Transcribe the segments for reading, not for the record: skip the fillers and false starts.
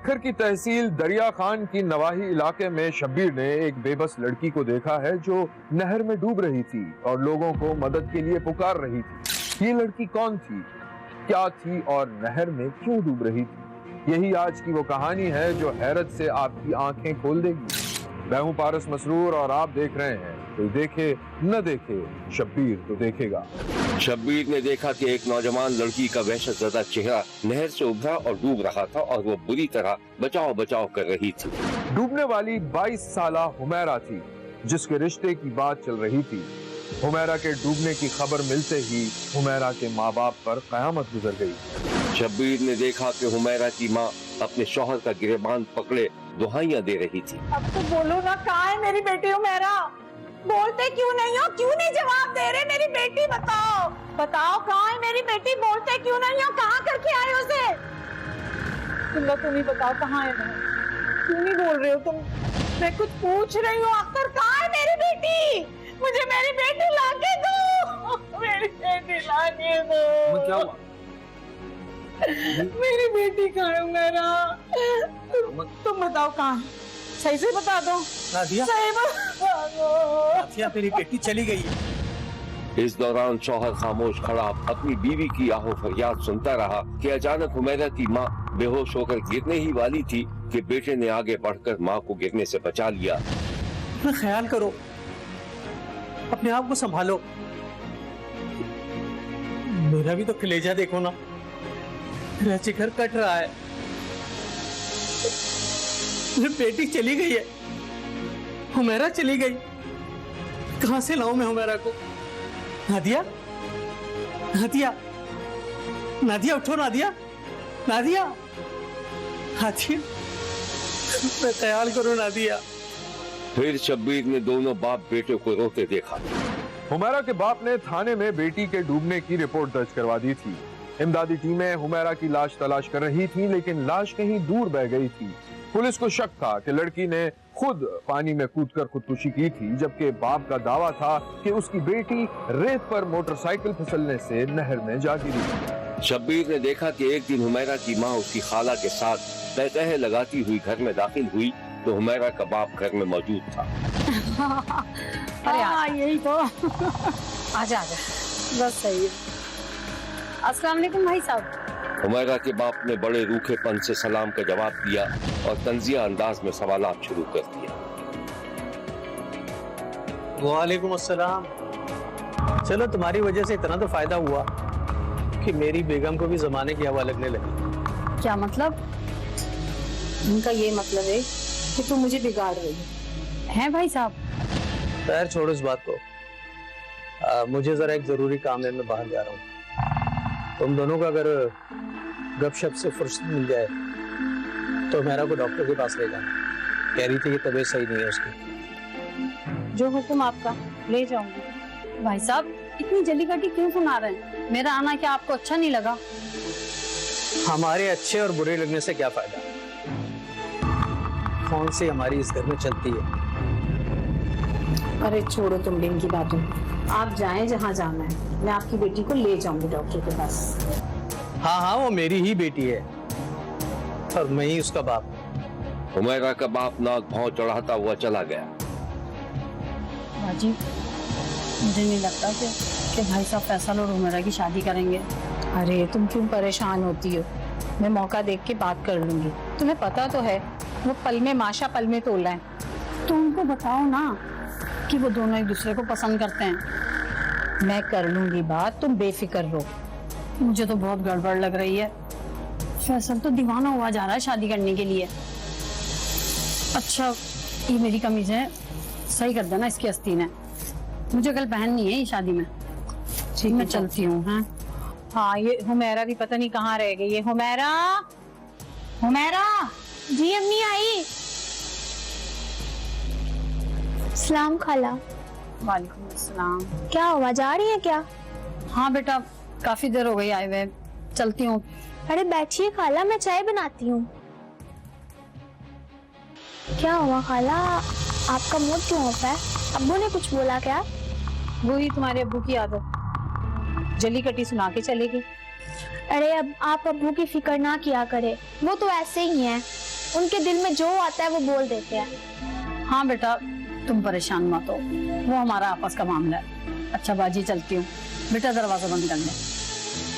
सक्खर की तहसील दरिया खान की नवाही इलाके में शब्बीर ने एक बेबस लड़की को देखा है जो नहर में डूब रही थी और लोगों को मदद के लिए पुकार रही थी। ये लड़की कौन थी, क्या थी और नहर में क्यों डूब रही थी? यही आज की वो कहानी है जो हैरत से आपकी आंखें खोल देगी। मैं हूं पारस मसरूर और आप देख रहे हैं कोई देखे न देखे, शब्बीर तो देखेगा। शब्बीर ने देखा कि एक नौजवान लड़की का वहशतज़दा चेहरा नहर से उभरा और डूब रहा था और वो बुरी तरह बचाव बचाव कर रही थी। डूबने वाली 22 साला हुमैरा थी जिसके रिश्ते की बात चल रही थी। हुमैरा के डूबने की खबर मिलते ही हुमैरा के माँ बाप पर कयामत गुजर गई। शब्बीर ने देखा कि हुमैरा की माँ अपने शौहर का गिरेबान पकड़े दुहाइयां दे रही थी। अब तो बोलो ना, कहाँ है मेरी बेटी हुमैरा? बोलते क्यों नहीं हो? क्यों नहीं जवाब दे रहे? मेरी बेटी बताओ, बताओ कहाँ है मेरी बेटी? बोलते क्यों नहीं हो? कहाँ करके आए हो उसे? तुम ही बताओ कहाँ है? क्यों नहीं बोल रहे हो तुम? मैं कुछ पूछ रही हूँ, अख्तर कहाँ है मेरी बेटी? मुझे मेरी बेटी लाके दो, मेरी बेटी लाके दो। क्या हुआ? मेरी बेटी कहाँ है हुमैरा? तुम बताओ कहाँ? सही से बता दो। नादिया, सही बता दो। नादिया मेरी बेटी चली गई है। इस दौरान शौहर खामोश खड़ा अपनी बीवी की आहो फरियाद सुनता रहा कि अचानक हुमैरा की माँ बेहोश होकर गिरने ही वाली थी कि बेटे ने आगे बढ़कर माँ को गिरने से बचा लिया। अपना ख्याल करो, अपने आप को संभालो। मेरा भी तो कलेजा देखो ना, मेरा जिगर कट रहा है। बेटी चली गई है, हुमैरा चली गई। कहां से लाऊं मैं हुमैरा को? नादिया, नादिया, नादिया उठो, नादिया, नादिया, नादिया, मैं ख्याल करो नादिया। फिर शब्बीर ने दोनों बाप बेटे को रोते देखा। हुमैरा के बाप ने थाने में बेटी के डूबने की रिपोर्ट दर्ज करवा दी थी। इमदादी टीमें हुमैरा की लाश तलाश कर रही थी लेकिन लाश कहीं दूर बह गई थी। पुलिस को शक था कि लड़की ने खुद पानी में कूदकर खुदकुशी की थी, जबकि बाप का दावा था कि उसकी बेटी रेत पर मोटरसाइकिल फिसलने से नहर में जा गिरी। शब्बीर ने देखा कि एक दिन हुमैरा की माँ उसकी खाला के साथ तहतहे लगाती हुई घर में दाखिल हुई तो हुमैरा का बाप घर में मौजूद था। अरे हाँ, यही तो। आजा आजा, बस सही है। अस्सलाम वालेकुम भाई साहब। हुमैरा के बाप ने बड़े रूखेपन से सलाम का जवाब दिया और तंजिया अंदाज में सवालात शुरू कर दिया। वालेकुम अस्सलाम। चलो, तुम्हारी वजह से इतना तो फायदा हुआ कि मेरी बेगम को भी जमाने की हवा लगने लगी। क्या मतलब? उनका ये मतलब है कि तुम मुझे बिगाड़ रही है भाई साहब? खैर छोड़ो इस बात को। मुझे जरा एक जरूरी काम है, मैं बाहर जा रहा हूँ। तुम दोनों का अगर गपशप से फुर्सत मिल जाए तो मेरा को डॉक्टर के पास ले जाना। कह रही थी कि तबीयत सही नहीं है उसकी। जो हुक्म आपका, ले जाऊंगी। भाई साहब, इतनी जल्दीकटी क्यों सुना रहे हैं? मेरा आना क्या आपको अच्छा नहीं लगा? हमारे अच्छे और बुरे लगने से क्या फायदा? कौन सी हमारी इस घर में चलती है। अरे छोड़ो तुम दिन की बातों, आप जाएं जहाँ जाना है। मैं आपकी बेटी को ले जाऊंगी डॉक्टर के पास। हाँ हाँ, वो मेरी ही बेटी है और मैं ही उसका बाप। हुमैरा का बाप नाक भाव चढ़ाता हुआ चला गया। बाजी, मुझे नहीं लगता कि भाई साहब फैसल और हुमैरा की शादी करेंगे। अरे तुम क्यों परेशान होती हो? मैं मौका देख के बात कर लूंगी। तुम्हें पता तो है वो पल में माशा पल में तोला है। तो उनको बताओ ना कि वो दोनों एक दूसरे को पसंद करते हैं। मैं कर लूंगी बात, तुम बेफिक्र रहो। मुझे तो बहुत गड़बड़ लग रही है। फैसल तो दीवाना हुआ जा रहा है शादी करने के लिए। अच्छा, ये मेरी कमीज है, सही कर देना इसकी आस्तीन है। मुझे कल पहननी है ये शादी में। ठीक, मैं चलती हूँ। हाँ, ये हुमैरा भी पता नहीं कहाँ रह गई है। हुमैरा, हुमैरा। जी अम्मी आई। सलाम खाला। वालेकुम अस्सलाम। क्या हुआ, जा रही है क्या? हाँ बेटा, काफी देर हो गई आए हुए, चलती हूँ। अरे बैठिए खाला, मैं चाय बनाती हूँ। क्या हुआ खाला, आपका मूड क्यों होता है? अब्बू ने कुछ बोला क्या? वही तुम्हारे अब्बू की आदत, जली कटी सुना के चलेगी। अरे अब आप अब्बू की फिक्र ना किया करे, वो तो ऐसे ही हैं। उनके दिल में जो आता है वो बोल देते हैं। हाँ बेटा, तुम परेशान मत हो, वो हमारा आपस का मामला है। अच्छा बाजी, चलती हूँ। बेटा दरवाजा बंद कर ले।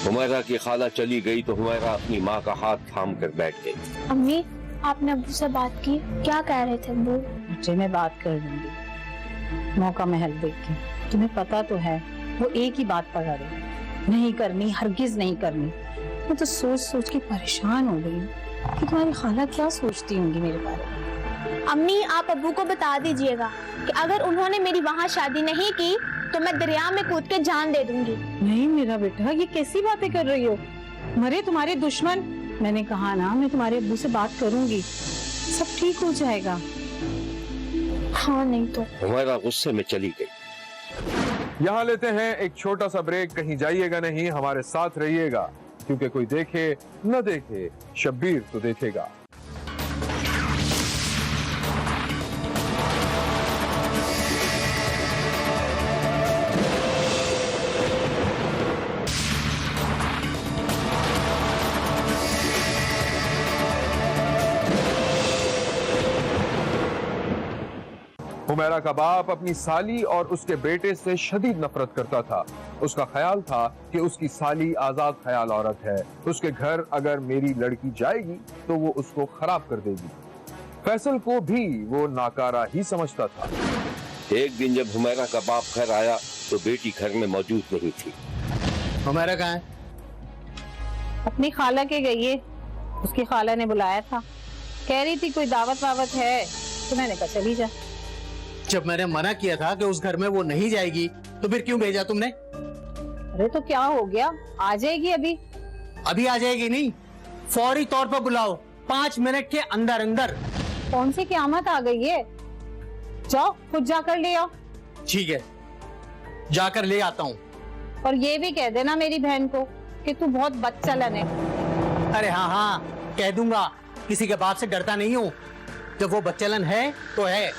हुमैरा की खाला चली गई तो हुमैरा अपनी माँ का हाथ थाम कर बैठ गई। अम्मी, आपने अब्बू से बात की? क्या कह रहे थे अब्बू? बच्चे मैं बात कर लूंगी, मौका महल देख के। तुम्हें पता तो है वो एक ही बात पर अड़े, नहीं करनी, हरगिज नहीं करनी। मैं तो सोच सोच के परेशान हो गई कि तुम्हारी खाला क्या सोचती होंगी मेरे बारे में। अम्मी, आप अब्बू को बता दीजिएगा कि अगर उन्होंने मेरी वहाँ शादी नहीं की तो मैं दरिया में कूद के जान दे दूंगी। नहीं मेरा बेटा, ये कैसी बातें कर रही हो? मरे तुम्हारे दुश्मन। मैंने कहा ना, मैं तुम्हारे अब्बू से बात करूंगी, सब ठीक हो जाएगा। हाँ नहीं तो। हुमैरा गुस्से में चली गई। यहाँ लेते हैं एक छोटा सा ब्रेक। कहीं जाइएगा नहीं, हमारे साथ रहिएगा, क्योंकि कोई देखे न देखे, शब्बीर तो देखेगा। हुमैरा का बाप अपनी साली और उसके बेटे से शदीद नफरत करता था। उसका ख्याल था कि उसकी साली आजाद ख्याल औरत है, उसके घर अगर मेरी लड़की जाएगी तो वो उसको खराब कर देगी। फैसल को भी वो नाकारा ही समझता था। एक दिन जब हुमैरा का बाप घर आया तो बेटी घर में मौजूद नहीं थी। हुमैरा कहाँ है? अपनी खाला के गई है, उसकी खाला ने बुलाया था, कह रही थी कोई दावत वावत है, तो मैंने कहा चली जा। जब मैंने मना किया था कि उस घर में वो नहीं जाएगी तो फिर क्यों भेजा तुमने? अरे तो क्या हो गया, आ जाएगी अभी। अभी आ जाएगी नहीं, फौरी तौर पर बुलाओ, 5 मिनट के अंदर अंदर। कौन सी क़यामत आ गई है? जाओ खुद जाकर ले आओ। ठीक है, जाकर ले आता हूँ। और ये भी कह देना मेरी बहन को कि तू बहुत बदचलन है। अरे हाँ हाँ, कह दूंगा, किसी के बाप से डरता नहीं हूँ। जब वो बच्चलन है तो है।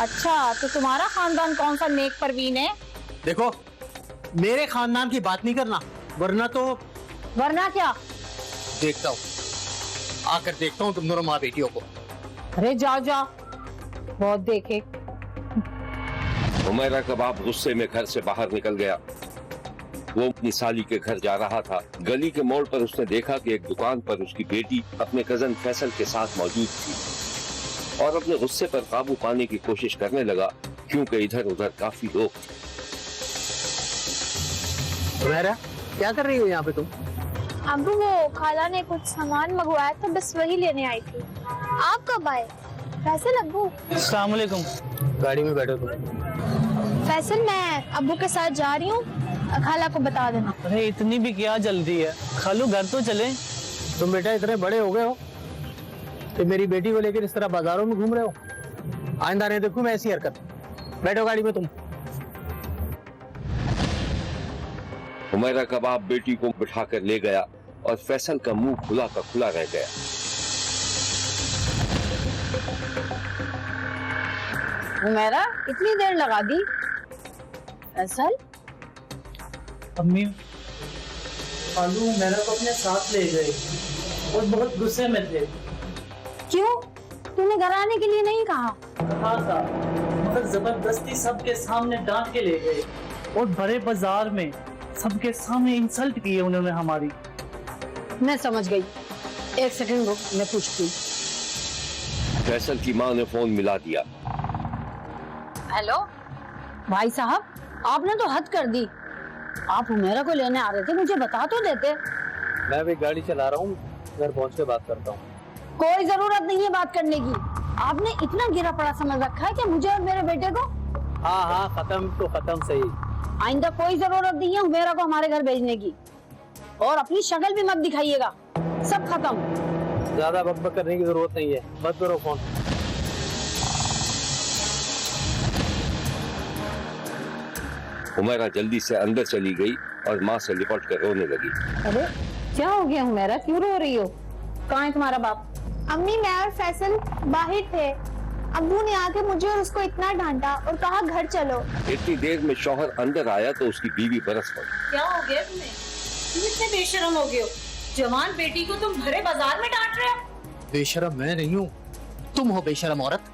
अच्छा, तो तुम्हारा खानदान कौन सा नेक परवीन है? देखो, मेरे खानदान की बात नहीं करना, वरना तो वरना क्या? देखता हूँ, आकर देखता हूँ तुम दोनों माँ बेटियों को। अरे जाओ जाओ, बहुत देखे। हुमैरा का बाप गुस्से में घर से बाहर निकल गया। वो अपनी साली के घर जा रहा था। गली के मोड़ पर उसने देखा कि एक दुकान पर उसकी बेटी अपने कजन फैसल के साथ मौजूद थी और अपने गुस्से पर काबू पाने की कोशिश करने लगा, क्योंकि इधर उधर काफी लोग थे। हुमैरा, क्या कर रही हो यहाँ पे तुम? अब्बू, वो खाला ने कुछ सामान मंगवाया था, बस वही लेने आई थी। आप कब आए? फैसल अब्बू। अस्सलाम वालेकुम। गाड़ी में बैठो तुम। फैसल, मैं अब्बू के साथ जा रही हूँ, खाला को बता देना। अरे इतनी भी क्या जल्दी है, खालू घर तो चले। तुम बेटा इतने बड़े हो गए हो तो मेरी बेटी को लेकर इस तरह बाजारों में घूम रहे हो? आइंदा नहीं देखूं मैं ऐसी हरकत। बैठो गाड़ी में तुम। हुमैरा का बाप बेटी को बिठाकर ले गया और फैसल का मुंह खुला का खुला रह गया। हुमैरा, इतनी देर लगा दी? फैसल, अम्मी खालू मेरा को अपने साथ ले गए और बहुत गुस्से में थे। क्यों? तूने घर आने के लिए नहीं कहा? हाँ था, मगर जबरदस्ती सबके सामने डांट के ले गए और बड़े बाजार में सबके सामने इंसल्ट किए उन्होंने हमारी। मैं समझ गई, एक सेकंड रुक, मैं पूछती हूँ। फैसल की माँ ने फोन मिला दिया। हेलो भाई साहब, आपने तो हद कर दी। आप हुमैरा को लेने आ रहे थे, मुझे बता तो देते। मैं भी गाड़ी चला रहा हूँ, घर पहुँच के बात करता हूँ। कोई जरूरत नहीं है बात करने की। आपने इतना गिरा पड़ा समझ रखा है कि मुझे और मेरे बेटे को? हाँ हाँ, खत्म तो खत्म सही। आइंदा कोई जरूरत नहीं है हुमैरा को हमारे घर भेजने की, और अपनी शक्ल भी मत दिखाइएगा, सब खत्म। ज्यादा बकबक करने की जरूरत नहीं है, मत करो फोन। हुमैरा जल्दी से अंदर चली गई और माँ से लिपट कर रोने लगी। अरे क्या हो गया हुमैरा, क्यों रो रही हो? कहाँ है तुम्हारा बाप? अम्मी, मैं और फैसल बाहर थे। अब्बू ने आके मुझे और उसको इतना डांटा और कहा घर चलो। इतनी देर में शौहर अंदर आया तो उसकी बीवी बरस पड़ी। क्या हो गया तुम्हें? तुम इतने बेशरम हो गए हो, जवान बेटी को तुम भरे बाजार में डांट रहे हो। बेशरम मैं नहीं हूँ, तुम हो बेशरम औरत।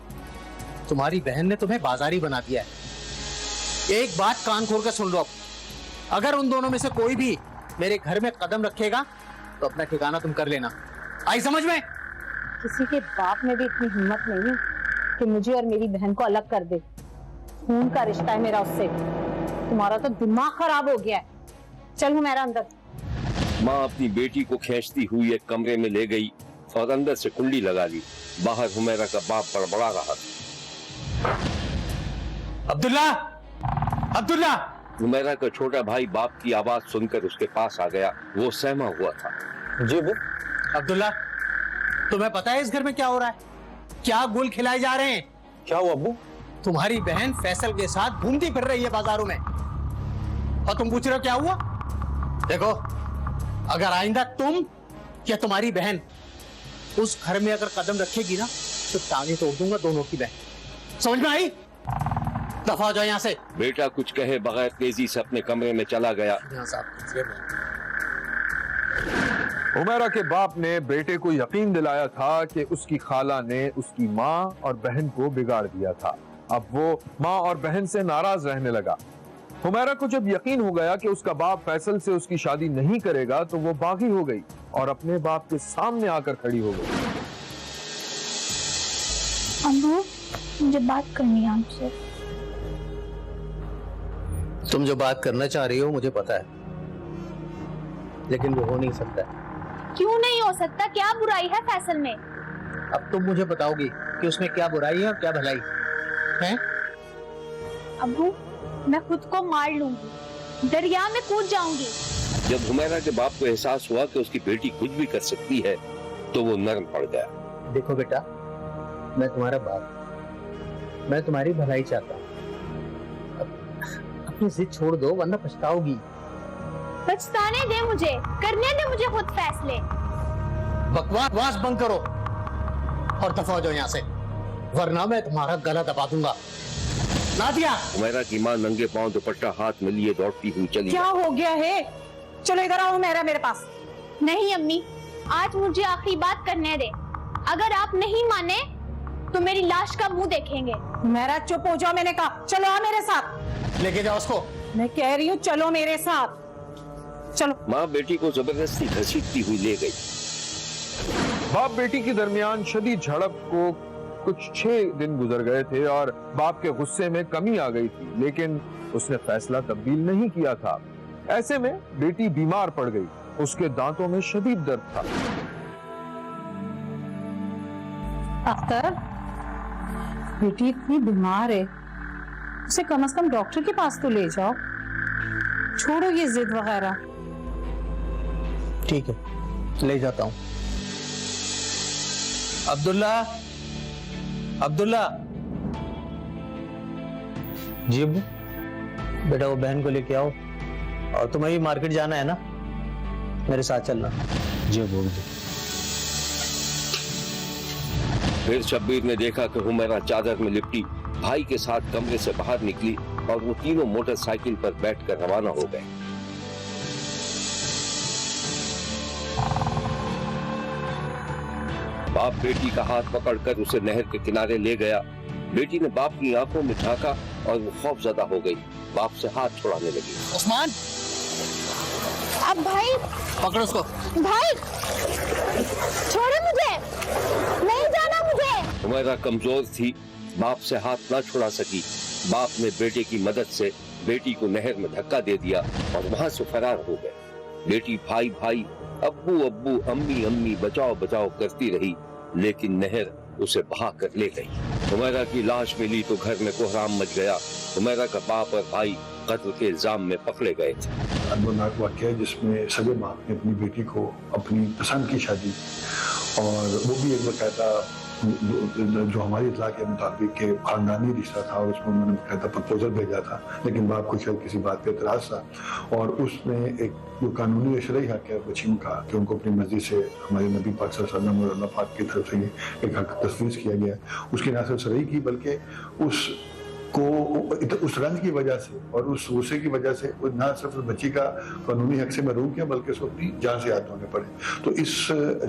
तुम्हारी बहन ने तुम्हें बाजारी बना दिया है। एक बात कान खोल कर सुन लो, अगर उन दोनों में से कोई भी मेरे घर में कदम रखेगा तो अपना ठिकाना तुम कर लेना। आई समझ में? किसी के बाप में भी इतनी हिम्मत नहीं है कि मुझे और मेरी बहन को अलग कर दे। खून का रिश्ता है मेरा उससे। तुम्हारा तो दिमाग खराब हो गया है। चल हुमैरा अंदर। माँ अपनी बेटी को खींचती हुई एक कमरे में ले गई और अंदर से कुंडी लगा ली। बाहर हुमैरा का बाप बड़बड़ा रहा था। अब्दुल्ला, अब्दुल्ला! हुमैरा का छोटा भाई बाप की आवाज सुनकर उसके पास आ गया। वो सहमा हुआ था। जी वो अब्दुल्ला, तुम्हें पता है इस घर में क्या हो रहा है? क्या गुल खिलाए जा रहे हैं? क्या हुआ अब्बू? तुम्हारी बहन फैसल के साथ घूमती फिर रही है बाजारों में, और तुम पूछ रहे हो क्या हुआ? देखो, अगर आइंदा तुम या तुम्हारी बहन उस घर में अगर कदम रखेगी ना तो टांगे तोड़ दूंगा दोनों की। बहन समझ में आई? दफा हो जाओ यहाँ से। बेटा कुछ कहे बगैर तेजी से अपने कमरे में चला गया। हुमैरा के बाप ने बेटे को यकीन दिलाया था कि उसकी खाला ने उसकी माँ और बहन को बिगाड़ दिया था। अब वो माँ और बहन से नाराज रहने लगा। हुमैरा को जब यकीन हो गया कि उसका बाप फैसल से उसकी शादी नहीं करेगा तो वो बागी हो गई और अपने बाप के सामने आकर खड़ी हो गई। अम्मू, मुझे बात करनी है आपसे। तुम जो बात करना चाह रही हो मुझे पता है, लेकिन वो हो नहीं सकता। क्यों नहीं हो सकता? क्या बुराई है फैसल में? अब तुम मुझे बताओगी कि उसमें क्या बुराई है और क्या भलाई है? अब्बू, मैं खुद को मार लूंगी, दरिया में कूद जाऊंगी। जब हुमैरा के बाप को एहसास हुआ कि उसकी बेटी कुछ भी कर सकती है तो वो नर्म पड़ गया। देखो बेटा, मैं तुम्हारा बाप, मैं तुम्हारी भलाई चाहता हूँ। अपनी जिद छोड़ दो वरना पछताओगी। पछताने दे मुझे, करने दे मुझे खुद फैसले। बकवास बंद करो और दफा हो जाओ यहाँ से, वरना मैं तुम्हारा गला दबा दूंगा। नादिया! हुमैरा की माँ नंगे पांव दुपट्टा हाथ में लिए दौड़ती हुई चली। क्या हो गया है? चलो इधर आओ हुमैरा मेरे पास। नहीं अम्मी, आज मुझे आखिरी बात करने दे। अगर आप नहीं माने तो मेरी लाश का मुंह देखेंगे। हुमैरा चुप हो जाओ, मैंने कहा। चलो आओ मेरे साथ। लेके जाओ उसको। मैं कह रही हूँ चलो मेरे साथ, चलो। माँ बेटी को जबरदस्ती घसीटती हुई ले गई। बाप बेटी के दरमियान शदीद झड़प को कुछ 6 दिन गुजर गए थे और बाप के गुस्से में कमी आ गई थी, लेकिन उसने फैसला तब्दील नहीं किया था। ऐसे में बेटी बीमार पड़ गई। उसके दांतों में शदीद दर्द था। अख्तर, बेटी इतनी बीमार है, उसे कम से कम डॉक्टर के पास तो ले जाओ। छोड़ो ये जिद वगैरह। ठीक है, ले जाता हूँ। अब्दुल्ला, अब्दुल्ला! जी अब्बू। बेटा वो बहन को लेके आओ, और तुम्हें भी मार्केट जाना है ना, मेरे साथ चलना। जी अब्बू। फिर शब्बीर ने देखा कि हुमैरा चादर में लिपटी भाई के साथ कमरे से बाहर निकली और वो तीनों मोटरसाइकिल पर बैठकर रवाना हो गए। बाप बेटी का हाथ पकड़कर उसे नहर के किनारे ले गया। बेटी ने बाप की आंखों में झांका और वो खौफजदा हो गई। बाप से हाथ छुड़ाने लगी। उस्मान, अब भाई, पकड़ो उसको। भाई छोड़े मुझे, नहीं जाना मुझे। हुमैरा कमजोर थी, बाप से हाथ न छुड़ा सकी। बाप ने बेटे की मदद से बेटी को नहर में धक्का दे दिया और वहां से फरार हो गए। बेटी भाई भाई, अब्बू अब्बू, अम्मी अम्मी बचाओ बचाओ करती रही, लेकिन नहर उसे बहा कर ले गई। हुमैरा की लाश मिली तो घर में कोहराम मच गया। हुमैरा का बाप और भाई कत्ल के इल्जाम में पकड़े गए थे। दर्दनाक वाक़या है जिसमें सगे बाप ने अपनी बेटी को अपनी पसंद की शादी, और वो भी एक बकायदा जो हमारी इतला के मुताबिक के खानदानी रिश्ता था, और उसमें उन्होंने बकायदा प्रपोजल भेजा था, लेकिन बाप को शायद किसी बात पे एतराज था, और उसमें एक जो कानूनी शरई हक है बच्चियों का कि उनको अपनी मर्जी से हमारे नबी पाक सल्लल्लाहु अलैहि वसल्लम और अल्लाह पाक की तरफ से एक हक तस्वीर किया गया, उसकी ना सिर्फ शरई की बल्कि उस को उस रंज की वजह से और उस गुस्से की वजह से न सिर्फ बच्ची का कानूनी हक से महरूम किया बल्कि उसको अपनी जान से हाथ धोने पड़े। तो इस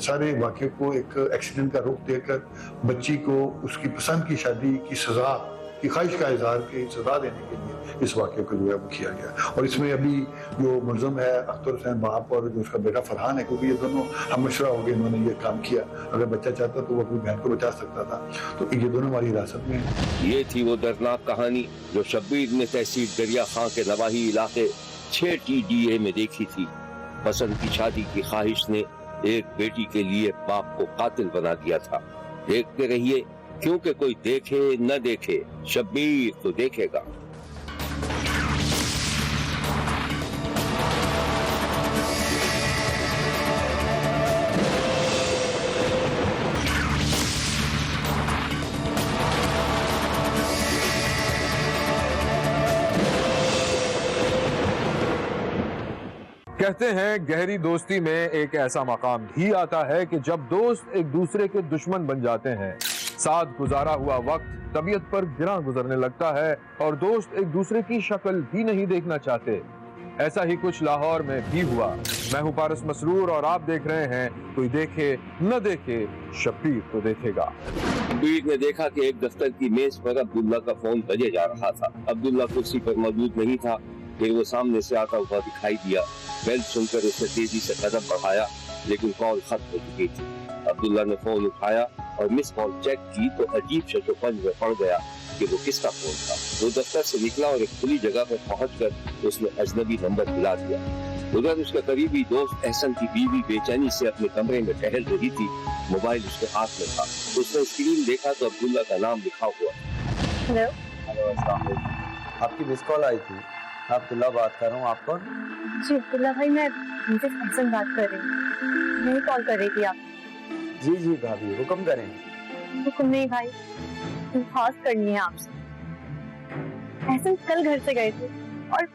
सारे वाक़े को एक एक्सीडेंट का रुख देकर बच्ची को उसकी पसंद की शादी की सजा की ख्वाहिश का इजहार की सजा देने के लिए इस वाक़े को जो है वो किया गया। और इसमें अभी जो मुलज़म है अख्तर हुसैन बाप और जो उसका बेटा फरहान है, क्योंकि ये दोनों हम मशवरा हो गए, इन्होंने ये काम किया। अगर बच्चा चाहता तो वो अपनी बहन को बचा सकता था, तो ये दोनों हमारी हिरासत में है। ये थी वो दर्दनाक कहानी जो शब्बीर ने तहसील दरिया खां के नवाही इलाके 6 TDA में देखी थी। पसंद की शादी की ख्वाहिश ने एक बेटी के लिए बाप को कातिल बना दिया था। देखते रहिए, क्योंकि कोई देखे न देखे, शब्बीर तो देखेगा। कहते हैं गहरी दोस्ती में एक ऐसा मकाम भी आता है कि जब दोस्त एक दूसरे के दुश्मन बन जाते हैं, साथ गुजारा हुआ वक्त तबीयत पर गिरा गुजरने लगता है और दोस्त एक दूसरे की शक्ल भी नहीं देखना चाहते। ऐसा ही कुछ लाहौर में भी हुआ। मैं हूं पारस मसरूर और आप देख रहे हैं कोई देखे न देखे, शब्बीर तो देखेगा। शब्बीर ने देखा कि एक दफ्तर की मेज पर अब्दुल्ला का फोन बजे जा रहा था। अब्दुल्ला कुर्सी पर मौजूद नहीं था, फिर वो सामने से आता हुआ दिखाई दिया। बेल सुनकर उसने तेजी से कदम बढ़ाया, लेकिन कॉल खत्म हो चुकी थी। अब्दुल्ला ने फोन उठाया और मिस कॉल चेक की तो अजीब शशोपंज में पड़ गया कि वो किसका फोन था। वो दफ्तर से निकला और एक खुली जगह पर पहुंचकर उसने अजनबी नंबर मिला दिया। उधर उसका करीबी दोस्त एहसन की बीवी बेचैनी से अपने कमरे में टहल रही थी। मोबाइल उसके हाथ में था। उसने स्क्रीन देखा तो अब्दुल्ला का नाम लिखा हुआ। हेलो, अस्सलाम वालेकुम। आपकी मिस कॉल आई थी, अब्दुल्ला बात कर रहा हूँ। आप कौन? जी अब्दुल्ला भाई, मैं मिसेस हसन बात कर रही हूँ। नहीं कॉल कर रही थी आप? जी जी भाभी, हुक्म करें। हुक्म नहीं भाई, दरख्वास्त करनी है आपसे। एहसन कल घर से गए थे और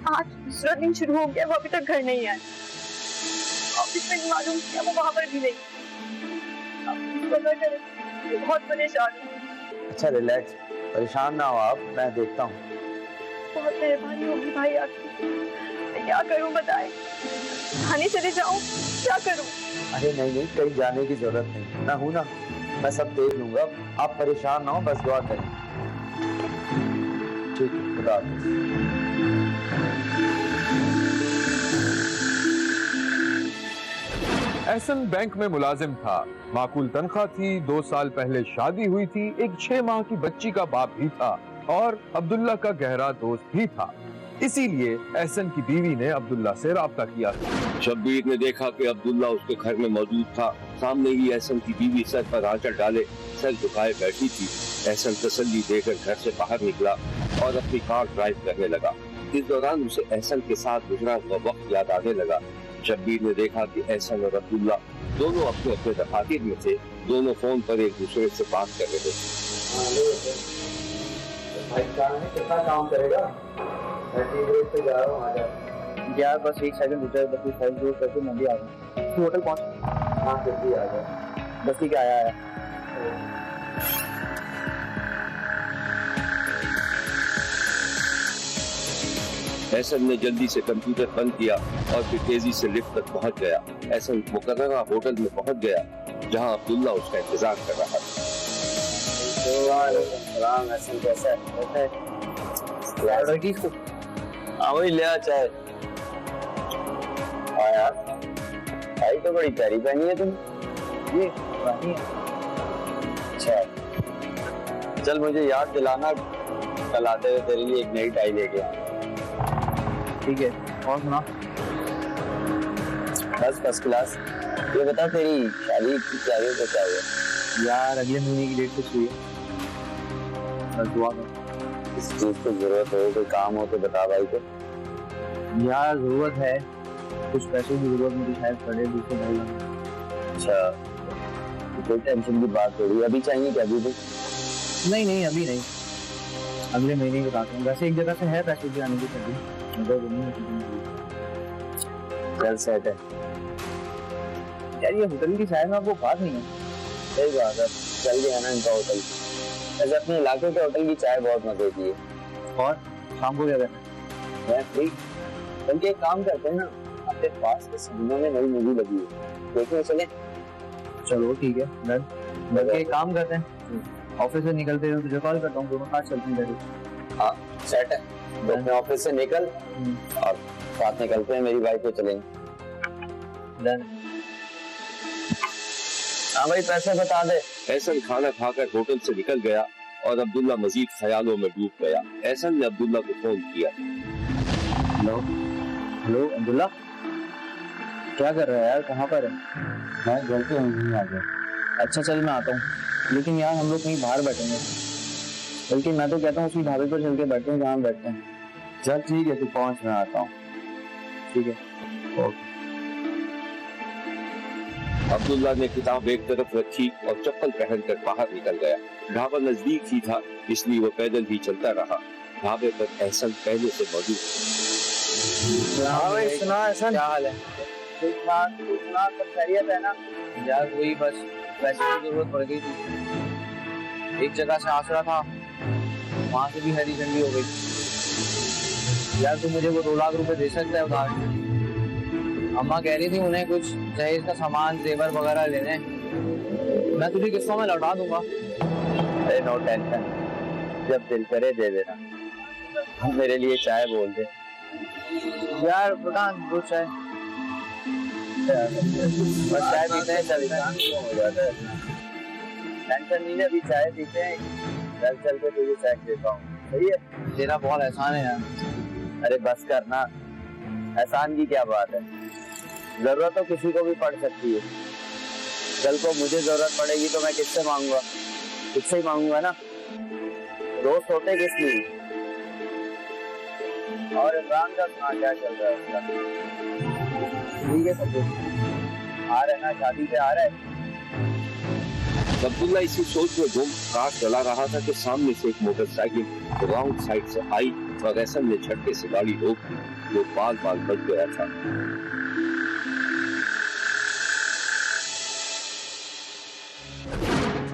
आज दूसरा दिन शुरू हो गया, वो अभी तक घर नहीं आए। ऑफिस में मालूम किया, वो वहाँ पर भी नहीं। आप पता करें, मैं बहुत परेशान हूँ। अच्छा रिलैक्स, परेशान ना हो आप, मैं देखता हूँ। बहुत मेहरबानी होगी भाई आपकी। मैं क्या करूं बताएं? थाने चले जाऊं? क्या करूं? अरे नहीं नहीं, कहीं जाने की जरूरत नहीं, मैं हूं ना, मैं सब देख लूंगा। आप परेशान ना हो, बस दुआ करें। ठीक है, खुदा हाफिज़। एहसन बैंक में मुलाजिम था, माकूल तनख्वाह थी, 2 साल पहले शादी हुई थी, एक 6 माह की बच्ची का बाप भी था और अब्दुल्ला का गहरा दोस्त भी था। इसीलिए एहसन की बीवी ने अब्दुल्ला से राब्ता किया। शब्बीर ने देखा कि अब्दुल्ला उसके घर में मौजूद था। सामने ही एहसन की बीवी सर पर आंचल डाले सर झुकाए बैठी थी। एहसन तसल्ली देकर घर से बाहर निकला और अपनी कार ड्राइव करने लगा। इस दौरान उसे एहसन के साथ गुजरा हुआ वक्त याद आने लगा। शब्बीर ने देखा कि एहसन और अब्दुल्ला दोनों अपने अपने दफातर में थे। दोनों फोन पर एक दूसरे से बात कर रहे थे। भाई कहाँ है, कितना काम करेगा? मैं टी ब्रेक पे जा रहा हूँ, आ जा यार। बस एक सेकंड रुको, बस फाइल दूर करके मैं भी आ रहा हूँ। होटल पहुँच? हाँ जल्दी आ जा, बस ठीक है, आया। एहसन ने जल्दी से कंप्यूटर बंद किया और फिर तेजी से लिफ्ट तक पहुंच गया। एहसन मुकर्ररा होटल में पहुंच गया जहां अब्दुल्ला उसका इंतजार कर रहा था। एहसन कैसा है? वही ले आ चाहे। हाँ यार, भाई तो बड़ी प्यारी पहनी है तुम। ये पुरानी है। अच्छा, चल मुझे याद दिलाना, कल आते हुए तेरे लिए एक नई टाई लेके आऊँ। ठीक है, और सुना? बस फर्स्ट क्लास। ये बता, तेरी शादी की तैयारियों को क्या हुआ? यार अगले महीने की डेट फिक्स हुई है। बस दुआ कर। इस चीज की जरूरत हो, कोई काम हो तो बता भाई को। यार जरूरत है, कुछ पैसों की जरूरत मुझे शायद पड़े, दूसरे भाई। अच्छा, कोई टेंशन की बात हो रही है? अभी चाहिए क्या? अभी नहीं नहीं, अभी नहीं, अगले महीने ही बताता हूँ। वैसे एक जगह से है पैसे की आने की सब्जी, चल सेट है यार। ये होटल की शायद में आपको बात नहीं है। सही बात है, चल गया ना इनका होटल। वैसे अपने इलाके के होटल की चाय बहुत मजे की है। और शाम को क्या करना है? मैं ठीक, बल्कि एक काम करते हैं ना, अपने पास के सिनेमा में नई मूवी लगी है, देखने चले। चलो ठीक है, डन। बल्कि एक काम करते हैं, ऑफिस से निकलते हैं तुझे कॉल करता हूँ, दोनों साथ चलते हैं जरूर। हाँ सेट है, तो अपने ऑफिस से निकल और साथ निकलते हैं, मेरी बाइक पे चलेंगे। डन। हाँ भाई पैसे बता दे। एहसन खाना खाकर होटल से निकल गया और अब्दुल्ला मजीद ख्यालों में डूब गया। एहसन ने अब्दुल्ला को फोन किया। हेलो हेलो अब्दुल्ला, क्या कर रहा है यार, कहाँ पर है? मैं घर पे हूँ, आ गया। अच्छा चल मैं आता हूँ, लेकिन यार हम लोग कहीं बाहर बैठेंगे, बल्कि मैं तो कहता हूँ उसी ढाबे पर चल के बैठते हैं जहाँ बैठते हैं। चल ठीक है, तू पहुँच, मैं आता हूँ। ठीक है ओके। अब्दुल्ला ने किताब एक तरफ रखी और चप्पल पहनकर बाहर निकल गया। ढाबा नजदीक ही था, इसलिए वो पैदल ही चलता रहा। ढाबे पर एहसन पहले से मौजूद था। हाँ भाई सुना एहसन, क्या हाल है? ठीक ठाक, तू सुना, सब खैरियत है ना? यार वही बस पैसे की जरूरत पड़ गई थी, एक जगह से आसरा था, वहाँ से भी हरी झंडी हो गई। यार तू मुझे वो 2 लाख रुपए दे सकता है उधार? अम्मा कह रही थी उन्हें कुछ दहेज का सामान जेवर वगैरह लेने, मैं तुझे किस्तों में लौटा दूंगा। अरे नो टेंशन, जब दिल करे दे देना। मेरे लिए चाय बोल दे यार फुरकान, दो चाय। बस चाय पीते हैं, चलते हैं, हो जाता है। टेंशन नहीं है, अभी चाय पीते हैं, घर चल के तुझे चाय देता हूँ, सही है? तेरा बहुत एहसान है यार। अरे बस करना, एहसान की क्या बात है, जरूरत तो किसी को भी पड़ सकती है। कल को मुझे जरूरत पड़ेगी तो मैं किससे मांगूंगा? किससे ही मांगूंगा ना। दोस्त होते किस लिए? और इमरान का सुना, क्या चल रहा है उसका? ठीक है सब कुछ आ रहा है ना, शादी पे आ रहा है। अब्दुल्ला इसी सोच में घूम कार चला रहा था कि सामने से एक मोटरसाइकिल रॉन्ग साइड से आई और एहसन ने झटके से गाड़ी रोक दी। वो बाल बाल बच गया था।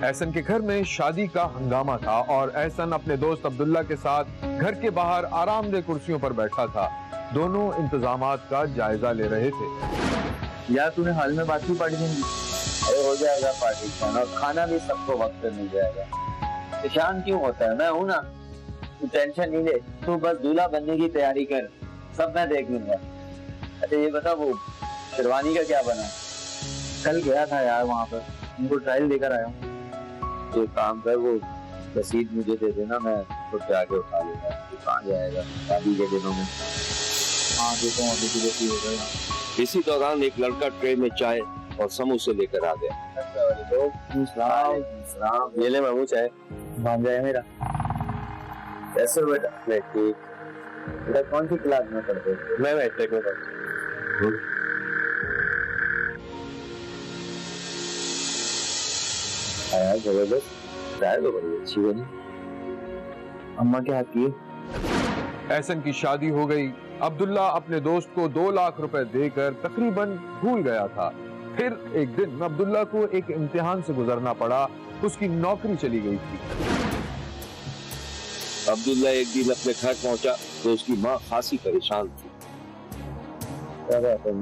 एहसन के घर में शादी का हंगामा था और एहसन अपने दोस्त अब्दुल्ला के साथ घर के बाहर आरामदेह कुर्सियों पर बैठा था। दोनों इंतजामात का जायजा ले रहे थे। यार तूने हाल में बात की पार्टी में? अरे हो जाएगा पार्टी, खाना खाना भी सबको वक्त पे मिल जाएगा। परेशान क्यों होता है, मैं हूं ना, तू टेंशन नहीं ले, तू बस दूल्हा बनने की तैयारी कर, सब मैं देख लूंगा। अच्छा ये बता, वो शेरवानी का क्या बना? कल गया था यार वहाँ पर, उनको ट्रायल देकर आया हूँ। तो काम कर, वो रसीद मुझे दे देना, मैं खुद जाके उठा लूंगा। तू कहाँ जाएगा शादी के दिनों में? हाँ देखो अभी तुझे फ्री हो जाएगा। इसी दौरान एक लड़का ट्रे में चाय और समोसे लेकर आ गया। ये ले मामू चाय। मान जाए मेरा। कैसे बेटा? मैं ठीक। बेटा कौन सी क्लास में पढ़ते हो? मैं मैट्रिक में पढ़ता हूँ। यार जबरदस्त चाय तो बड़ी अच्छी बनी। अम्मा के हाथ की। एहसन की शादी हो गई। अब्दुल्ला अपने दोस्त को 2 लाख रुपए देकर तकरीबन भूल गया था। फिर एक दिन अब्दुल्ला को एक इम्तिहान से गुजरना पड़ा, उसकी नौकरी चली गई थी। अब्दुल्ला एक दिन अपने घर पहुंचा तो उसकी माँ खासी परेशान थी। क्या बात है?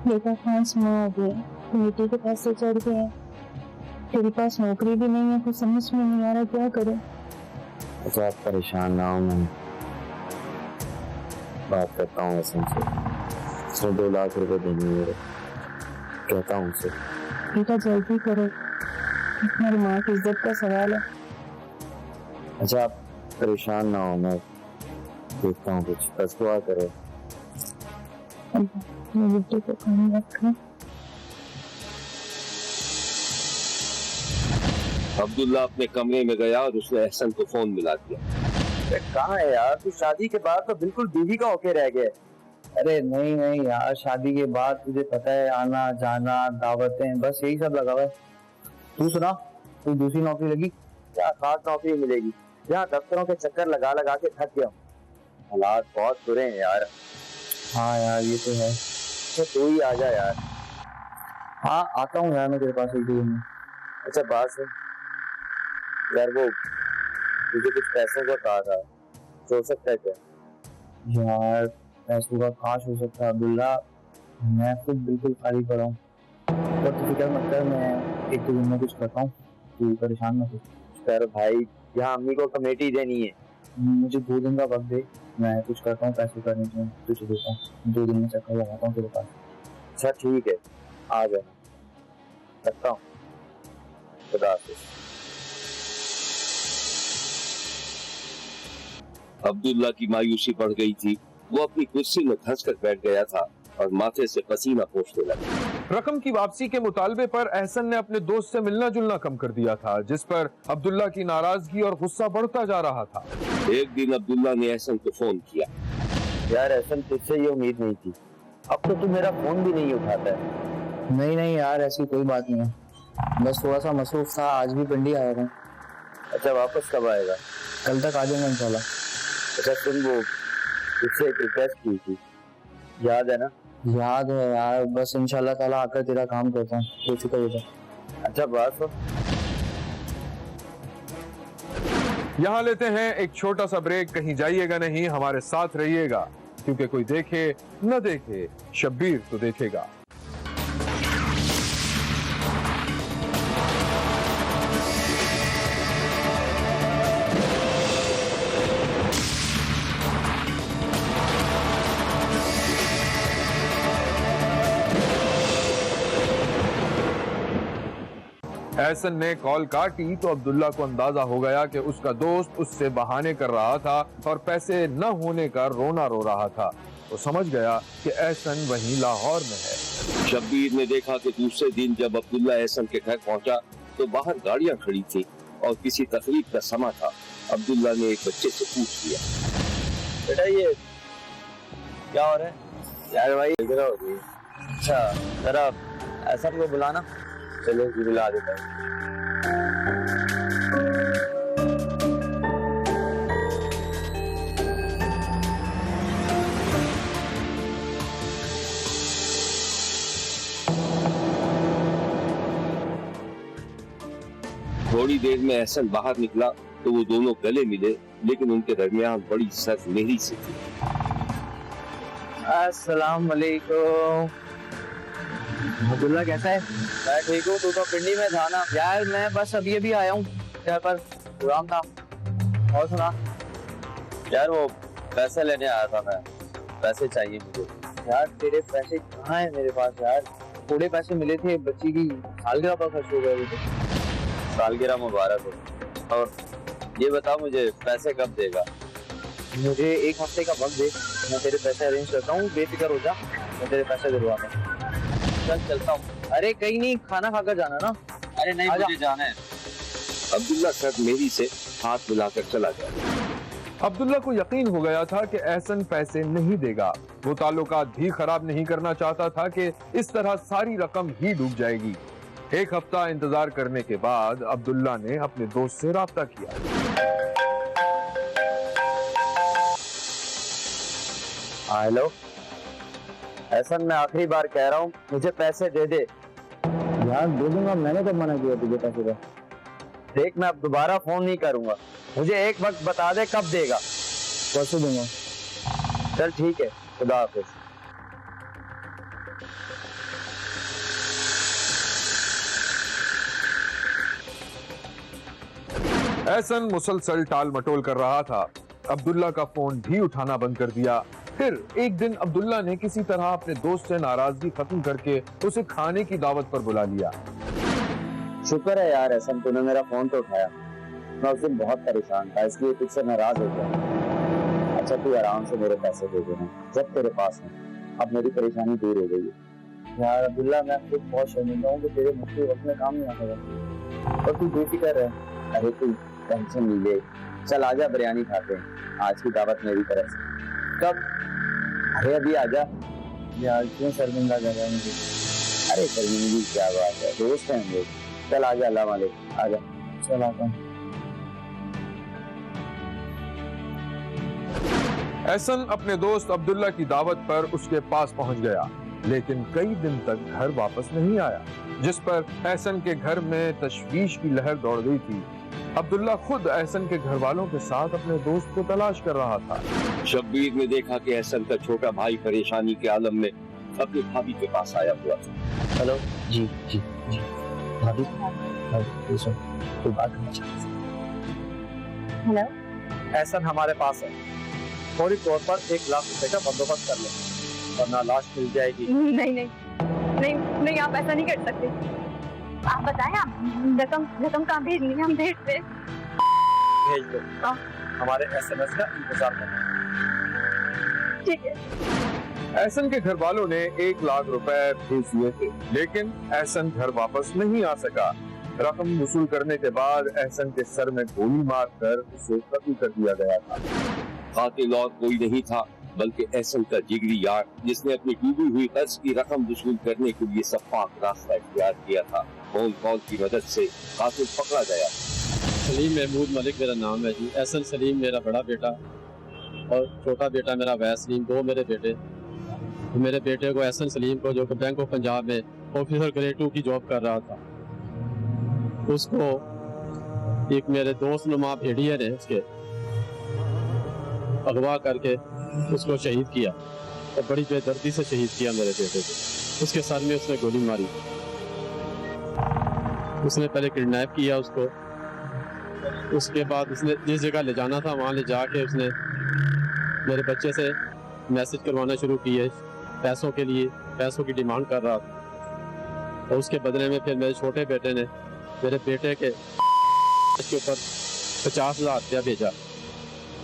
बेटा 5 माह हो गए, बेटे के पैसे चढ़ गए, तेरे पास नौकरी भी नहीं है, कुछ समझ में नहीं आ रहा क्या करूं। अच्छा आप परेशान ना हो, मैं बात करता हूँ एहसन से। 2 लाख रुपए देने मेरे, कहता हूँ उसे। बेटा जल्दी करो, मेरी माँ की इज्जत का सवाल है। अच्छा आप परेशान ना हो, मैं देखता हूँ कुछ, बस दुआ करो। मेरे बेटे को कहीं रखना। अब्दुल्ला अपने कमरे में गया और उसने एहसन को फोन मिला दिया। कहाँ है यार तू? शादी के बाद तो बिल्कुल बीवी का होके रह गया। अरे नहीं नहीं यार, शादी के बाद तुझे पता है आना जाना, दावतें, बस यही सब लगा हुआ है। तू सुना, कोई दूसरी नौकरी लगी? क्या खास नौकरी मिलेगी? यहाँ दफ्तरों के चक्कर लगा लगा के थक गया हूँ, हालात बहुत बुरे हैं यार। हाँ यार ये तो है। तो तू ही आ जा यार। हाँ आता हूँ यार मैं तेरे पास एक दिन में। अच्छा बात सुन, यार वो मुझे कुछ पैसों का कहा था, हो सकता है क्या? यार पैसों का खास हो सकता है अब्दुल्ला, मैं खुद बिल्कुल खाली पड़ा हूँ। पर तू फिक्र मत कर, मैं एक दो दिन में कुछ करता हूँ, तू परेशान मत हो। कर भाई, यहाँ अम्मी को कमेटी देनी है, मुझे 2 दिन का वक्त दे, मैं कुछ करता हूँ पैसे करने के, तुझे देता हूँ, 2 दिन में चक्कर लगाता हूँ तेरे पास। अच्छा ठीक है, आ जाना, रखता हूँ, खुदा हाफिज़। अब्दुल्ला की मायूसी बढ़ गई थी। वो अपनी कुर्सी में धंस कर बैठ गया था और माथे से पसीना पोंछने लगा। रकम की वापसी के मुतालबे पर एहसन ने अपने दोस्त से मिलना जुलना कम कर दिया था, जिस पर अब्दुल्ला की नाराजगी और गुस्सा बढ़ता जा रहा था। एक दिन अब्दुल्ला ने एहसन को फोन किया। यार एहसन, तुझसे ये उम्मीद नहीं थी, अब तो तू मेरा फोन भी नहीं उठाता है। नहीं यार, ऐसी कोई बात नहीं है, बस थोड़ा सा मसरूफ था, आज भी पिंडी आया था। अच्छा, वापस कब आएगा? कल तक आ जाऊंगा इंशाल्लाह। अच्छा सुन, वो तुझसे एक रिक्वेस्ट की थी, याद है ना? याद है यार, बस इंशाल्लाह ताला आकर तेरा काम करता हूँ, बेफिक्र हो जा। अच्छा बात सुन, यहाँ लेते हैं एक छोटा सा ब्रेक। कहीं जाइएगा नहीं, हमारे साथ रहिएगा, क्योंकि कोई देखे न देखे, शब्बीर तो देखेगा। एहसन ने कॉल काटी तो अब्दुल्ला को अंदाजा हो गया कि उसका दोस्त उससे बहाने कर रहा था और पैसे न होने का रोना रो रहा था। वो समझ गया कि एहसन वहीं लाहौर में है। शब्बीर ने देखा कि दूसरे दिन जब अब्दुल्ला एहसन के घर पहुंचा तो बाहर गाड़ियां खड़ी थी और किसी तकरीब का समा था। अब्दुल्ला ने एक बच्चे से पूछ लिया, बेटा ये क्या हो रहा है? यार भाई इधर हो गई। अच्छा जरा एहसन को बुलाना। चलो बुला देता हूँ। थोड़ी देर में एहसन बाहर निकला तो वो दोनों गले मिले, लेकिन उनके दरमियान बड़ी सरमेहरी सी थी। अस्सलाम वालेकुम। अब्दुल्ला कैसा है? मैं ठीक हूँ, तू तो पिंडी में था ना? यार मैं बस अभी आया हूँ, घर पर प्रोग्राम था। और सुना यार, वो पैसे लेने आया था मैं, पैसे चाहिए मुझे। यार तेरे पैसे कहाँ है मेरे पास? यार थोड़े पैसे मिले थे, बच्ची की सालगिरह पर खर्च हो गए थे। सालगिरह मुबारक हो। और ये बता मुझे पैसे कब देगा? मुझे 1 हफ्ते का वक्त दे, मैं तेरे पैसे अरेंज करता हूँ, बेफिक्र हो जा, मैं तेरे पैसे दिलवाता हूँ। चल चलता हूँ। अरे कहीं नहीं, खाना खाकर जाना ना? अरे नहीं, मुझे जाना है। अब्दुल्ला सरमेहरी से हाथ मिलाकर चला गया। अब्दुल्ला को यकीन हो गया था कि एहसन पैसे नहीं देगा। वो ताल्लुकात भी खराब नहीं करना चाहता था कि इस तरह सारी रकम ही डूब जाएगी। 1 हफ्ता इंतजार करने के बाद अब्दुल्ला ने अपने दोस्त से राब्ता किया। हेलो एहसन, मैं आखिरी बार कह रहा हूँ, मुझे पैसे दे दे। यार दे दूंगा, मैंने कब मना किया तुझे पैसे का? देख मैं अब दोबारा फोन नहीं करूंगा, मुझे एक वक्त बता दे कब देगा। परसों दूंगा। चल ठीक है, खुदा हाफिज। एहसन मुसलसल टाल मटोल कर रहा था। अब्दुल्ला का फोन भी उठाना बंद कर दिया। फिर एक दिन अब्दुल्ला ने किसी तरह अपने दोस्त से नाराजगी खत्म करके उसे खाने की दावत पर बुला लिया। शुक्र है यार एहसन, तूने मेरा फोन तो उठाया, मैं उस दिन बहुत परेशान था, इसलिए तुझसे नाराज हो गया। अच्छा तू आराम से मेरे पैसे दे देना जब तेरे पास है, अब मेरी परेशानी दूर हो गई है। यार अब्दुल्ला, मैं खुद बहुत शर्मिंदा हूँ कि तेरे मुश्किल वक्त में काम नहीं आ सका, और तू बेफिक्र है। अरे तू टेंशन नहीं ले, चल आजा बिरयानी खाते हैं, आज की दावत मेरी तरफ से। कब? अरे अभी आजा। यार क्यों शर्मिंदा कर रहा है मुझे? अरे शर्मिंदगी क्या बात है, दोस्त हैं हम लोग। चल आजा, अल्लाह वालेकुम, आजा। चल आता हूँ। एहसन अपने दोस्त अब्दुल्ला की दावत पर उसके पास पहुंच गया, लेकिन कई दिन तक घर वापस नहीं आया, जिस पर एहसन के घर में तशवीश की लहर दौड़ गई थी। अब्दुल्ला खुद एहसन के घर वालों के साथ अपने दोस्त को तलाश कर रहा था। शब्बीर ने देखा कि एहसन का छोटा भाई परेशानी के आलम में अपनी भाभी के पास आया हुआ था। हेलो जी जी जी भाभी कोई बात करना चाहती हूँ। हेलो, एहसन हमारे पास है, फौरी तौर पर 1 लाख रुपए का बंदोबस्त कर ले, वरना लाश मिल जाएगी। नहीं नहीं नहीं नहीं, आप ऐसा नहीं कर सकते। आप बताएं, आप रकम कहाँ भेजनी है? हम भेज दे। भेज दो, हमारे SMS का इंतजार करो। ठीक है। एहसन के घर वालों ने 1 लाख रुपए भेज दिए थे, लेकिन एहसन घर वापस नहीं आ सका। रकम वसूल करने के बाद एहसन के सर में गोली मारकर उसे कत्ल कर दिया गया था। कातिल और कोई नहीं था बल्कि एहसन का जिगरी यार, जिसने अपनी डूबी हुई कर्ज की रकम वसूल करने के लिए सफाक रास्ता इख्तियार किया था। फोन कॉल की मदद से कातिल पकड़ा गया। सलीम महमूद मलिक मेरा नाम है जी। एहसन सलीम मेरा बड़ा बेटा और छोटा बेटा मेरा वैस सलीम, 2 मेरे बेटे। मेरे बेटे को एहसन सलीम को, जो कि बैंक ऑफ पंजाब में ऑफिसर ग्रेड 2 की जॉब कर रहा था, उसको एक मेरे दोस्त नुमा भेड़िया ने उसके अगवा करके उसको शहीद किया और बड़ी बेदर्दी से शहीद किया मेरे बेटे को। उसके सर में उसने गोली मारी। उसने पहले किडनैप किया उसको, उसके बाद उसने जिस जगह ले जाना था वहाँ ले जाके उसने मेरे बच्चे से मैसेज करवाना शुरू किए पैसों के लिए, पैसों की डिमांड कर रहा था। और उसके बदले में फिर मेरे छोटे बेटे ने मेरे बेटे के ऊपर 50,000 रुपया भेजा।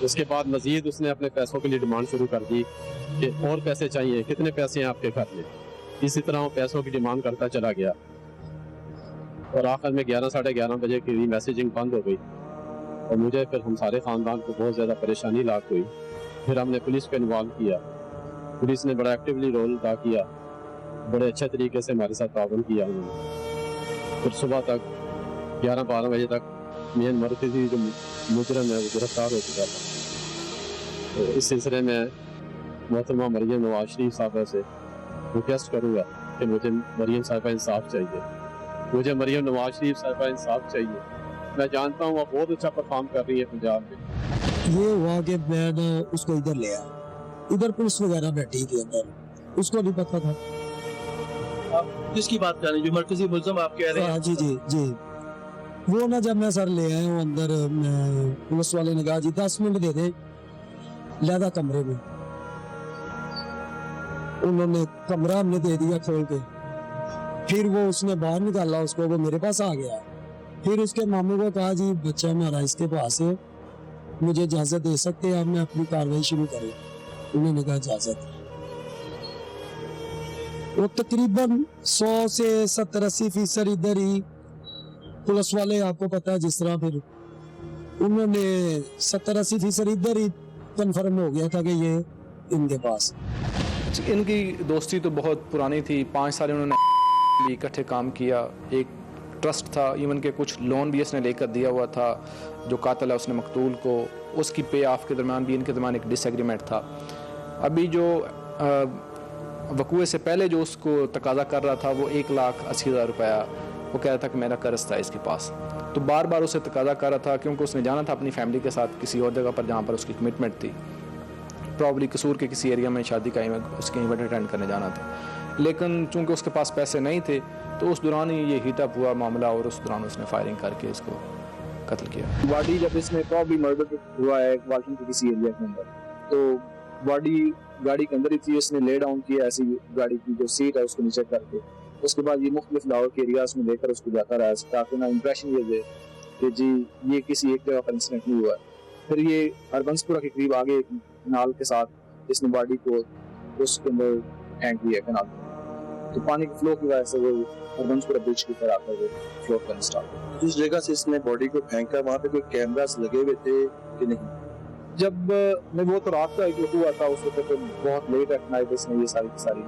उसके बाद मजीद उसने अपने पैसों के लिए डिमांड शुरू कर दी कि और पैसे चाहिए, कितने पैसे हैं आपके घर में। इसी तरह वो पैसों की डिमांड करता चला गया और आखिर में 11 साढ़े 11 बजे की मैसेजिंग बंद हो गई और मुझे फिर हम सारे ख़ानदान को बहुत ज़्यादा परेशानी लाक हुई। फिर हमने पुलिस को इन्वॉल्व किया। पुलिस ने बड़ा एक्टिवली रोल अदा किया, बड़े अच्छे तरीके से हमारे साथ ताउन किया उन्होंने। फिर सुबह तक 11-12 बजे तक मेन मरकज़ी जो मुजरम है वो गिरफ्तार हो चुका था। तो इस सिलसिले में मोहतरमा मरियम नवाज शरीफ साहबा से रिक्वेस्ट करूँगा कि मुझे मरियम साहिबा इंसाफ चाहिए, मुझे मरियम नवाज शरीफ साहिबा इंसाफ चाहिए। मैं जानता हूँ वो बहुत अच्छा परफॉर्म कर रही है पंजाब में। ये हुआ कि मैं ना उसको इधर ले आया, इधर पुलिस वगैरह बैठी थी अंदर, उसको नहीं पता था। आप किसकी बात कर रहे हैं? जो मरकजी मुल्ज़िम आप कह रहे हैं? हाँ जी जी जी, वो ना जब मैं सर ले आया हूँ अंदर, पुलिस वाले ने कहा जी 10 मिनट दे दे, लहदा कमरे में। उन्होंने कमरा हमने दे दिया खोल के, फिर वो उसने बाहर निकाला उसको, वो मेरे पास आ गया। फिर उसके मामू को कहा जी बच्चा हमारा इसके पास है, मुझे इजाजत दे सकते हैं आप, मैं अपनी कार्रवाई शुरू करें। उन्होंने कहा इजाजत। वो तकरीबन 100 से 70-80% इधर ही पुलिस वाले, आपको पता है जिस तरह, फिर उन्होंने 70-80% इधर ही कंफर्म हो गया था कि ये इनके पास। इनकी दोस्ती तो बहुत पुरानी थी, 5 साल उन्होंने भी इकट्ठे काम किया। एक ट्रस्ट था, इवन के कुछ लोन भी इसने लेकर दिया हुआ था। जो कातिल है उसने मकतूल को, उसकी पे ऑफ के दरमियान भी इनके दरमियान एक डिसएग्रीमेंट था। अभी जो वकूए से पहले जो उसको तकाजा कर रहा था वो 1,80,000 रुपया, वो कह रहा था कि मेरा कर्ज था इसके पास। तो बार बार उसे तकाजा कर रहा था क्योंकि उसने जाना था अपनी फैमिली के साथ किसी और जगह पर जहाँ पर उसकी कमिटमेंट थी। प्रॉब्ली कसूर के किसी एरिया में शादी का उसके इवेंट अटेंड करने जाना था, लेकिन चूंकि उसके पास पैसे नहीं थे तो उस दौरान ही ये हीटअप हुआ मामला और उस दौरान उसने फायरिंग करके इसको कत्ल किया। बॉडी जब इसमें प्रॉब्ली मर्डर हुआ है वाशिंग के किसी एरिया के अंदर, तो बॉडी गाड़ी के अंदर ही थी, उसने ले डाउन किया ऐसी गाड़ी की जो सीट है उसको नीचे करके। उसके बाद ये मुख्तलिफ लाहौर के एरियाज में लेकर उसको जाता रहा ताकि ना इंप्रेशन ये दे कि जी ये किसी एक जगह पर इंसिडेंट नहीं हुआ। फिर ये हरबंसपुरा के करीब आगे एक नाल के साथ इसने बॉडी को उसके अंदर फेंक दिया कनाल, तो पानी के फ्लो की वजह से वो हरबंसपुरा ब्रिज की तरफ आकर वो फ्लोट करना स्टार्ट हुआ। जिस जगह से इसने बॉडी को फेंका वहाँ पे कोई कैमरास लगे हुए थे कि नहीं? जब मैं वो तो रात का एक हुआ था, उस वक्त तो बहुत लेट एट नाइट इसने ये सारी की सारी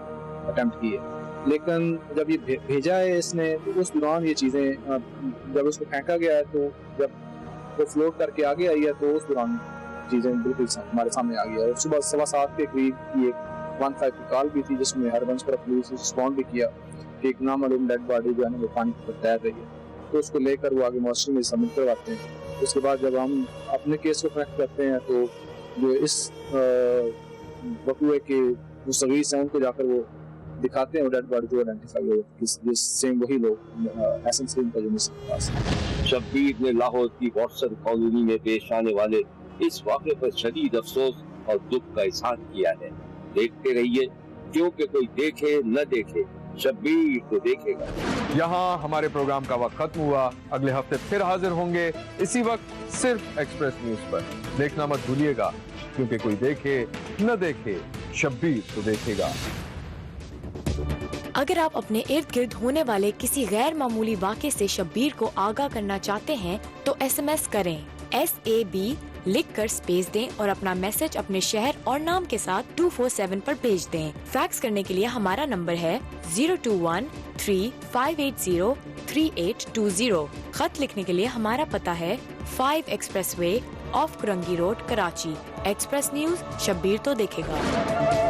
अटेम्प्ट की है। लेकिन जब ये भेजा है इसने तो उस दौरान ये चीज़ें, जब उसको फेंका गया है तो जब वो फ्लोट करके आगे आई है तो उस दौरान चीज़ें बिल्कुल हमारे सामने आ गई है। और सुबह 7:15 के करीब की एक 15 की कॉल भी थी जिसमें हरबंसपुरा पुलिस रिस्पॉन्ड भी किया कि एक नामालूम डेड बॉडी जो है ना वो पानी पर तैर रही है, तो उसको लेकर वो आगे मॉस्टरी में सबमिट करवाते हैं। उसके बाद जब हम अपने केस को कनेक्ट करते हैं तो जो इस बकुए के जो सगीर से उनको जाकर वो दिखाते हैं, वो डेड बॉडी जो आइडेंटिफाई हो सेम वही लोग एहसन सलीम का जो मिसिंग पास है। शब्बीर ने लाहौर की वॉटसन कॉलोनी में पेश आने वाले इस वाक़े पर शदीद अफसोस और दुख का इजहार किया है। देखते रहिए, क्योंकि कोई देखे न देखे, शब्बीर तो देखेगा। यहाँ हमारे प्रोग्राम का वक्त खत्म हुआ। अगले हफ्ते फिर हाजिर होंगे इसी वक्त सिर्फ एक्सप्रेस न्यूज पर। देखना मत भूलिएगा, क्योंकि कोई देखे न देखे, शब्बीर तो देखेगा। अगर आप अपने इर्द गिर्द होने वाले किसी गैर मामूली वाक़े से शब्बीर को आगाह करना चाहते हैं तो SMS करें SAB लिखकर स्पेस दें और अपना मैसेज अपने शहर और नाम के साथ 247 पर भेज दें। फैक्स करने के लिए हमारा नंबर है 021-3580-3820। खत लिखने के लिए हमारा पता है 5 express way of Korangi road, Karachi. Express news, Shabbir तो देखेगा।